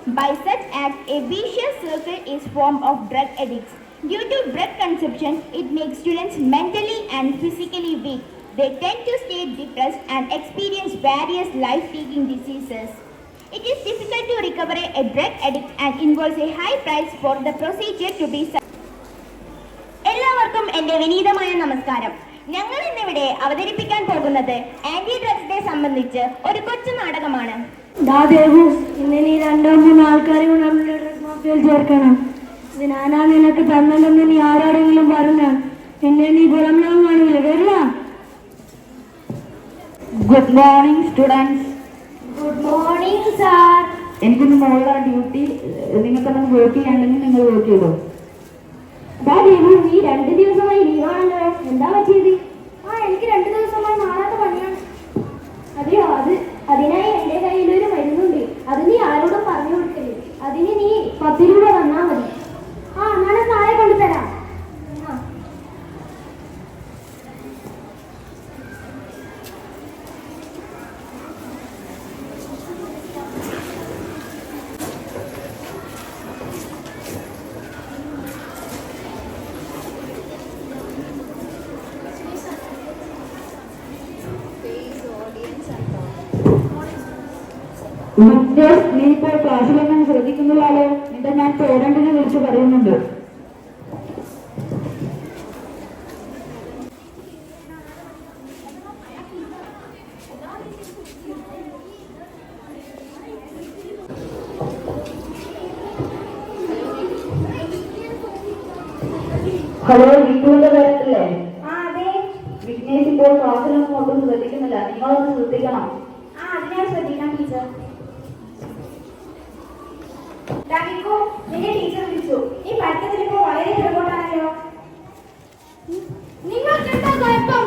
By such act, a vicious circle is formed of drug addicts. Due to drug consumption, it makes students mentally and physically weak. They tend to stay depressed and experience various life-threatening diseases. It is difficult to recover a drug addict and involves a high price for the procedure to be. എല്ലാവർക്കും എൻ്റെ വിനീതമായ നമസ്കാരം. ഞങ്ങൾ ഇന്നിവിടെ അവതരിപ്പിക്കാൻ പോകുന്നത് anti drugs day സംബന്ധിച്ച് ഒരു കൊച്ചു നാടകമാണ്. ഇന്ന് നീ 2-3 ആൾക്കാരെ നമ്മുടെ ഡ്രഗ് മാഫിയയിൽ ചേർക്കണം. ഇത് ഞാനാ നിനക്ക് തന്നതെന്ന് നീ ആരോടെങ്കിലും പറഞ്ഞാൽ പിന്നെ നീ പുറം ലോകം കാണില്ല. Kerala. Good morning students. Good morning sir. എനിക്കൊന്ന് മോളുടെ ഡ്യൂട്ടി നിങ്ങൾക്കൊന്നും വർക്ക് ചെയ്യാണ്ടെങ്കിൽ നിങ്ങൾ വർക്ക് ചെയ്തോ. നീ 2 ദിവസമായി ലീവാണല്ലോ, എന്താ പറ്റിയത്? എനിക്ക് 2 ദിവസമായി മാറാത്ത പണിയാണ്. അതെയോ? അതിനായി എന്റെ കയ്യിലൊരു മരുന്നുണ്ട്. അത് നീ ആരോടും പറഞ്ഞു കൊടുക്കരുത്. അതിന് നീ 10 രൂപ തന്നാ മതി. ഞാൻ നാളെ കൊണ്ടുതരാം. നീ ഇപ്പോൾ ക്ലാസ്സിലെങ്ങനെ ശ്രദ്ധിക്കുന്നില്ലല്ലോ. എന്താ ഞാൻ പേരന്റിനെ വിളിച്ച് പറയുന്നുണ്ട്. ഹലോ, വിഷ്ണുവിന്റെ പേരല്ലേ? വിഘ്നേഷ് ഇപ്പോൾ ക്ലാസ്സിലൊന്നും ഒട്ടും ശ്രദ്ധിക്കുന്നില്ല. നിങ്ങളൊന്ന് ശ്രദ്ധിക്കണം. അതിനാ ശ്രദ്ധിക്കാം ടീച്ചർ. നിന്നെ ടീച്ചർ വിളിച്ചു. നീ പഠിത്തത്തിലിപ്പോ വളരെ പുറകോട്ടാണല്ലോ. നിങ്ങൾക്ക് എന്താ കുഴപ്പം?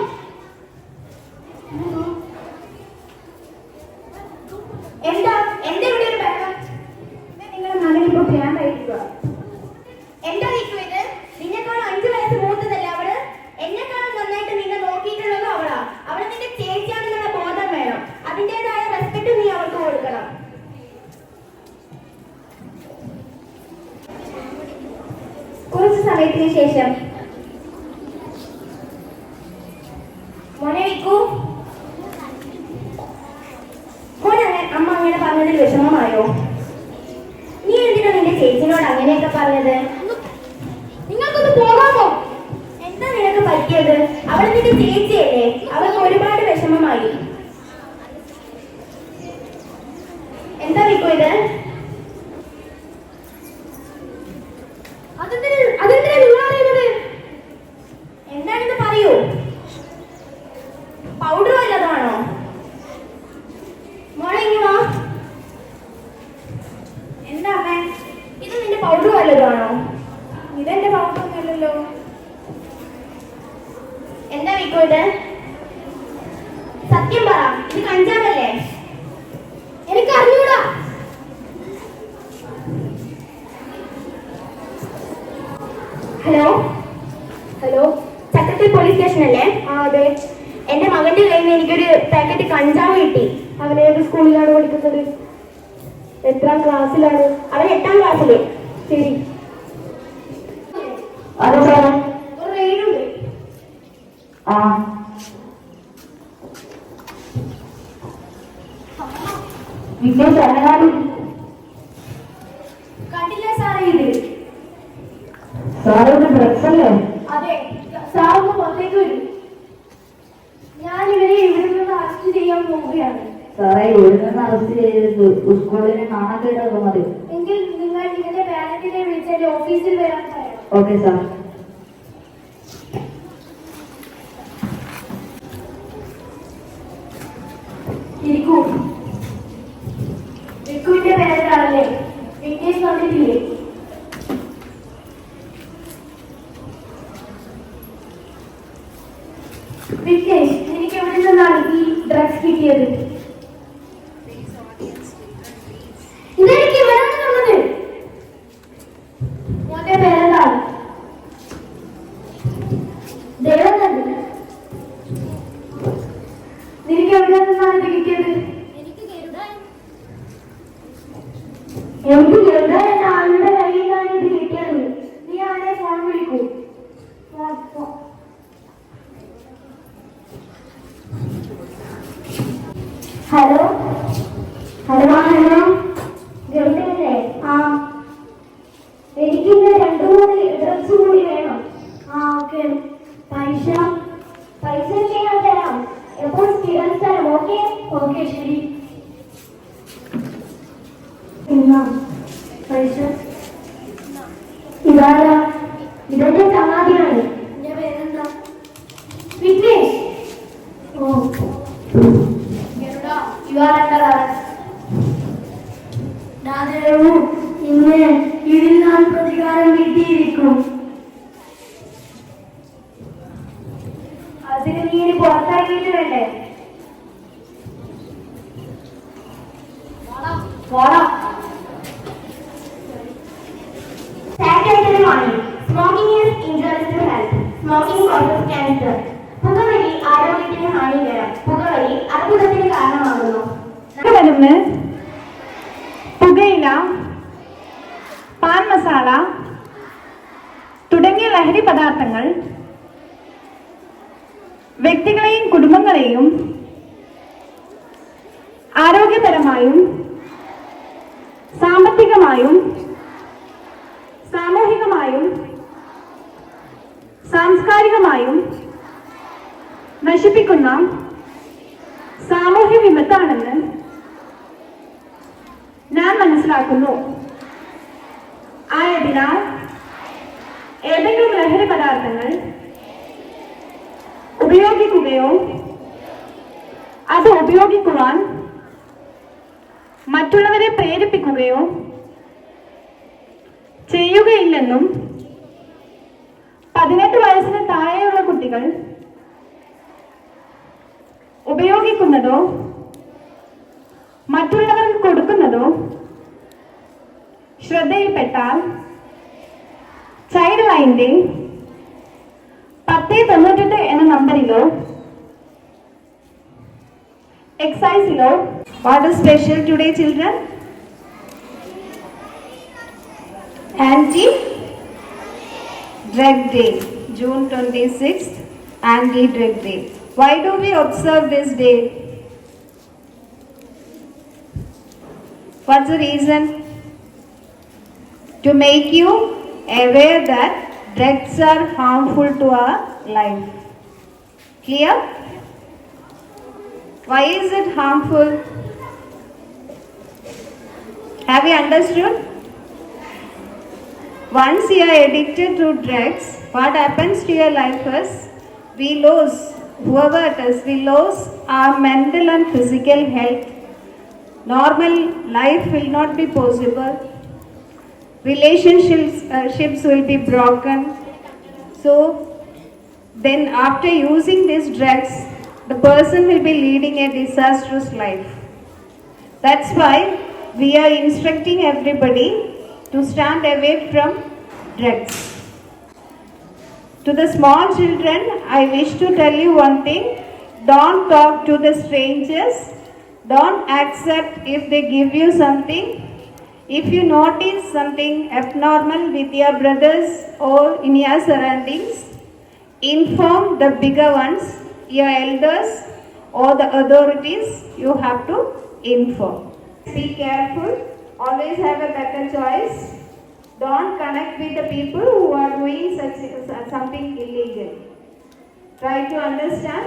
എന്താ ഇവിടെ ഒരു ബഹളം? നിങ്ങളുടെ മകൻ ഇപ്പൊ ഭ്രാന്തായിരിക്കുക. എന്താ ഇത്? നിന്നെക്കാളും 5 വയസ്സ് മൂത്തതല്ലേ അവള്? എന്നെക്കാളും നന്നായിട്ട് നിന്നെ നോക്കിയിട്ടുള്ളത് അവളാ. അവള് നിന്റെ ചേച്ചിയാണെന്നുള്ള ബോധം വേണം. അതിൻ്റെതായ റെസ്പെക്ട് നീ അവൾക്ക് കൊടുക്കണം. കുറച്ച് സമയത്തിന് ശേഷം മോനെ വിക്കു, അമ്മ അങ്ങനെ പറഞ്ഞതിൽ വിഷമമായോ? നീ എന്തിനാ നിന്റെ ചേച്ചിനോട് അങ്ങനെയൊക്കെ പറഞ്ഞത്? നിങ്ങൾക്കൊന്ന് പോകാമോ? എന്താ നിനക്ക് പറ്റിയത്? അവൾ നിന്റെ ചേച്ചിയല്ലേ? അവൾക്ക് ഒരുപാട് വിഷമമായി. എന്താ വിക്കു ഇത്? അതെന്തിനാ നിങ്ങൾ അറിയുന്നത്? എന്താണെന്ന് പറയൂ. പൗഡർ വല്ലതാണോ? മോളെ ഇങ്ങ് വാ. എന്താ അമ്മേ, ഇത് നിന്റെ പൗഡർ വല്ലതാണോ? ഇതെന്റെ പൗഡർ ഒന്നുമല്ലല്ലോ. എന്താ വിക്കു ഇത്? സത്യം പറ, ഇത് കഞ്ചാവല്ലേ? എനിക്ക് അറിഞ്ഞൂടാ. ഹലോ, ചക്കത്തിൽ പോലീസ് സ്റ്റേഷൻ അല്ലേ? അതെ. എന്റെ മകന്റെ കയ്യിൽ നിന്ന് എനിക്കൊരു പാക്കറ്റ് കഞ്ചാവ് കിട്ടി. അവൻ ഏത് സ്കൂളിലാണ് പഠിക്കുന്നത്? എത്രാം ക്ലാസ്സിലാണ്? അവൻ 8ാം ക്ലാസ്സില്. ശരി. ഒരു റെയ്ഡുണ്ട്. കണ്ടില്ല സാറേ ഇത്? സാറൊരു ഡ്രഗ്സ് അല്ലേ? അതെ. സാറൊന്ന് പുറത്തേക്ക് വരും. ഞാൻ ഇവരെ ഇവിടെ നിന്ന് അറസ്റ്റ് ചെയ്യാൻ പോവുകയാണ്. സാറേ, ഇവിടെ നിന്ന് അറസ്റ്റ് ചെയ്ത് സ്കൂളിനെ നാണക്കേടൊക്കെ മതി. എങ്കിൽ നിങ്ങൾ ഇതിന്റെ പാരന്റിനെ വിളിച്ച് ഓഫീസിൽ വരാൻ പറയാം. Okay sir. ഇരിക്കൂ. വിക്കുവിന്റെ പേരന്റാണല്ലേ? വിഘ്നേഷ് വന്നിട്ടില്ലേ? വിഘ്നേഷ്, എനിക്ക് എവിടെ നിന്നാണ് ഈ ഡ്രഗ്സ് കിട്ടിയത്? ഇതെനിക്ക് ഇവരാണ് തന്നത്. ഞങ്ങളുടെ പേരെന്താണ്? ദേവനന്ദൻ. നിനക്ക് എവിടെ നിന്നാണ് ഇത് കിട്ടിയത്? എനിക്ക് ഹലോ ഹലോ ഹലോ ഗൾഫിലല്ലേ? ആ, എനിക്കിന്ന് 2-3 ഡ്രഗ്സ് കൂടി വേണം. ആ, ഓക്കെ. പൈസ പൈസ ഞാൻ തരാം. എപ്പോൾ സ്ഥിരം സ്ഥലം? ഓക്കെ ഓക്കെ, ശരി. എന്നാ പൈസ ഇതാരാ? ഇതെന്റെ ചങ്ങാതിയാണ്. എന്റെ പേരെന്താ? വിഘ്നേഷ്. ഓ, you are under arrest. ദാദേവു, ഇന്ന് ഇതിൽ ഞാൻ പ്രതികാരം കിട്ടിയിരിക്കും. അതിന് നീ പുറത്താക്കിയിട്ട് വേണ്ടേ? Smoking is injurious to health. Smoking causes cancer. പുകവലി ആരോഗ്യത്തിന് ഹാനികരം. പുകവലി അർബുദത്തിന് കാരണമാകുന്നു. മരുന്ന്, പുകയില, പാൻ മസാല തുടങ്ങിയ ലഹരി പദാർത്ഥങ്ങൾ വ്യക്തികളെയും കുടുംബങ്ങളെയും ആരോഗ്യപരമായും സാമ്പത്തികമായും സാമൂഹികമായും സാംസ്കാരികമായും നശിപ്പിക്കുന്ന സാമൂഹ്യ വിപത്താണെന്ന് ഞാൻ മനസ്സിലാക്കുന്നു. ആയതിനാൽ ഏതെങ്കിലും ലഹരി പദാർത്ഥങ്ങൾ ഉപയോഗിക്കുകയോ അത് ഉപയോഗിക്കുവാൻ മറ്റുള്ളവരെ പ്രേരിപ്പിക്കുകയോ ചെയ്യുകയില്ലെന്നും 18 വയസ്സിന് താഴെയുള്ള കുട്ടികൾ ഉപയോഗിക്കുന്നതോ മറ്റുള്ളവർക്ക് കൊടുക്കുന്നതോ ശ്രദ്ധയിൽപ്പെട്ടാൽ ചൈൽഡ് ലൈനിന്റെ 1098 എന്ന നമ്പറിലോ എക്സൈസിലോ. What is special today, children? Anti-Drug Day, June 26th, Anti-Drug Day. Why do we observe this day? What's the reason? To make you aware that drugs are harmful to our life. Clear? Why is it harmful? Have you understood? Once you are addicted to drugs, what happens to your life is we lose, whoever it is, we lose our mental and physical health. Normal life will not be possible. Relationships will be broken. So then after using these drugs, the person will be leading a disastrous life. That's why we are instructing everybody to stand away from drugs. To the small children, I wish to tell you one thing. Don't talk to the strangers. Don't accept if they give you something. If you notice something abnormal with your brothers or in your surroundings, inform the bigger ones, your elders or the authorities. You have to inform. Be careful. Always have a better choice. Don't connect with the people who are doing something illegal. Try to understand.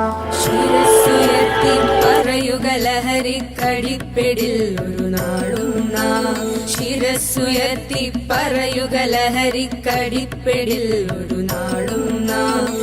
ശിരസ്സുയർത്തി പറയുക ലഹരിക്കടിപ്പിടിൽ ഒരു നാടും നാം. ശിരസ്സുയർത്തി പറയുക ലഹരിക്കടിപ്പിടിൽ ഒരു നാടും നാം.